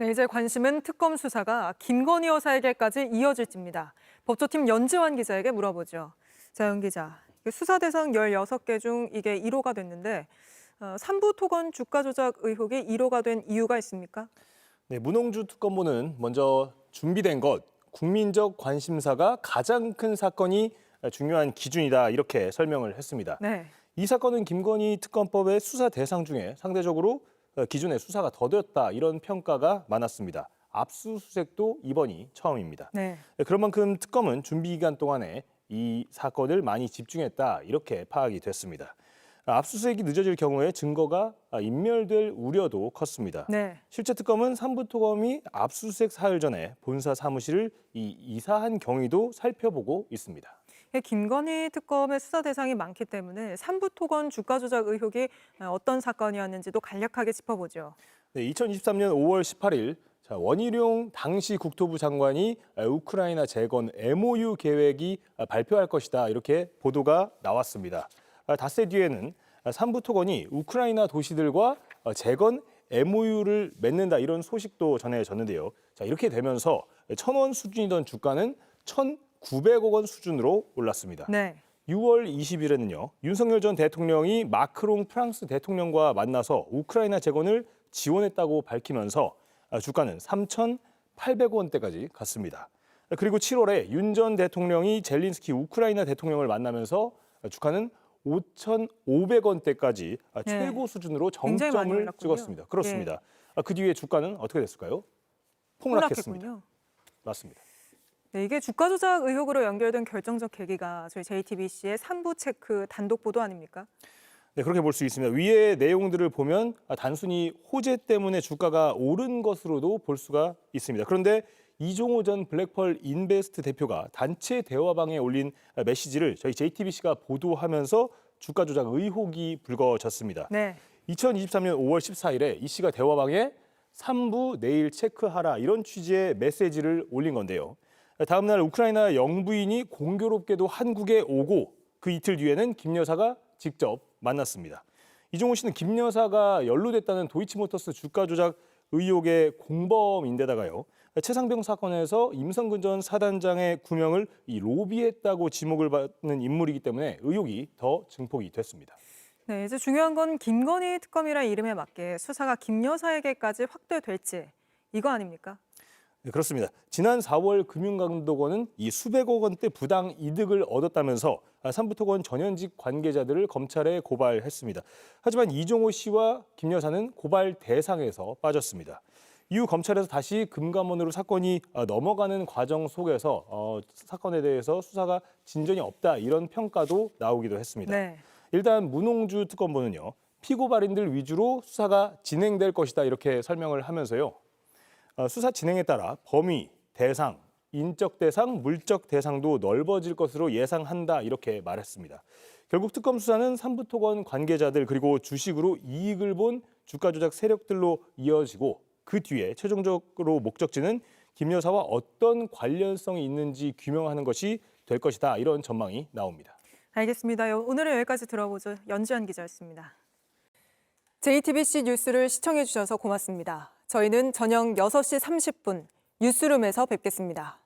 네, 이제 관심은 특검 수사가 김건희 여사에게까지 이어질지입니다. 법조팀 연지환 기자에게 물어보죠. 자, 연 기자, 수사 대상 16개 중 이게 1호가 됐는데 삼부 토건 주가 조작 의혹이 1호가 된 이유가 있습니까? 네, 문홍주 특검보는 먼저 준비된 것, 국민적 관심사가 가장 큰 사건이 중요한 기준이다 이렇게 설명을 했습니다. 네. 이 사건은 김건희 특검법의 수사 대상 중에 상대적으로 기존의 수사가 더뎠다 이런 평가가 많았습니다. 압수수색도 이번이 처음입니다. 네. 그런 만큼 특검은 준비 기간 동안에 이 사건을 많이 집중했다 이렇게 파악이 됐습니다. 압수수색이 늦어질 경우에 증거가 인멸될 우려도 컸습니다. 네. 실제 특검은 삼부토검이 압수수색 사흘 전에 본사 사무실을 이사한 경위도 살펴보고 있습니다. 김건희 특검의 수사 대상이 많기 때문에 삼부 토건 주가 조작 의혹이 어떤 사건이었는지도 간략하게 짚어보죠. 네, 2023년 5월 18일 원희룡 당시 국토부 장관이 우크라이나 재건 MOU 계획이 발표할 것이다 이렇게 보도가 나왔습니다. 닷새 뒤에는 삼부토건이 우크라이나 도시들과 재건 MOU를 맺는다 이런 소식도 전해졌는데요. 자, 이렇게 되면서 1,000원 수준이던 주가는 1,900억 원 수준으로 올랐습니다. 네. 6월 20일에는요. 윤석열 전 대통령이 마크롱 프랑스 대통령과 만나서 우크라이나 재건을 지원했다고 밝히면서 주가는 3,800원대까지 갔습니다. 그리고 7월에 윤 전 대통령이 젤린스키 우크라이나 대통령을 만나면서 주가는 5,500원대까지 최고 수준으로 정점을 찍었습니다. 그렇습니다. 그 뒤에 주가는 어떻게 됐을까요? 폭락했습니다. 폭락했군요. 맞습니다. 네, 이게 주가 조작 의혹으로 연결된 결정적 계기가 저희 JTBC의 3부 체크 단독 보도 아닙니까? 네, 그렇게 볼 수 있습니다. 위의 내용들을 보면 단순히 호재 때문에 주가가 오른 것으로도 볼 수가 있습니다. 그런데 이종호 전 블랙펄 인베스트 대표가 단체 대화방에 올린 메시지를 저희 JTBC가 보도하면서 주가 조작 의혹이 불거졌습니다. 네. 2023년 5월 14일에 이 씨가 대화방에 3부 내일 체크하라 이런 취지의 메시지를 올린 건데요. 다음 날 우크라이나 영부인이 공교롭게도 한국에 오고 그 이틀 뒤에는 김 여사가 직접 만났습니다. 이종호 씨는 김 여사가 연루됐다는 도이치모터스 주가 조작 의혹의 공범인데다가요. 최상병 사건에서 임성근 전 사단장의 구명을 로비했다고 지목을 받는 인물이기 때문에 의혹이 더 증폭이 됐습니다. 네, 이제 중요한 건 김건희 특검이란 이름에 맞게 수사가 김 여사에게까지 확대될지 이거 아닙니까? 네, 그렇습니다. 지난 4월 금융감독원은 이 수백억 원대 부당 이득을 얻었다면서 삼부토건 전현직 관계자들을 검찰에 고발했습니다. 하지만 이종호 씨와 김 여사는 고발 대상에서 빠졌습니다. 이후 검찰에서 다시 금감원으로 사건이 넘어가는 과정 속에서 사건에 대해서 수사가 진전이 없다 이런 평가도 나오기도 했습니다. 네. 일단 문홍주 특검보는요. 피고발인들 위주로 수사가 진행될 것이다 이렇게 설명을 하면서요. 수사 진행에 따라 범위, 대상, 인적 대상, 물적 대상도 넓어질 것으로 예상한다 이렇게 말했습니다. 결국 특검 수사는 삼부토건 관계자들 그리고 주식으로 이익을 본 주가 조작 세력들로 이어지고 그 뒤에 최종적으로 목적지는 김 여사와 어떤 관련성이 있는지 규명하는 것이 될 것이다 이런 전망이 나옵니다. 알겠습니다. 오늘은 여기까지 들어보죠. 연지환 기자였습니다. JTBC 뉴스를 시청해 주셔서 고맙습니다. 저희는 저녁 6시 30분 뉴스룸에서 뵙겠습니다.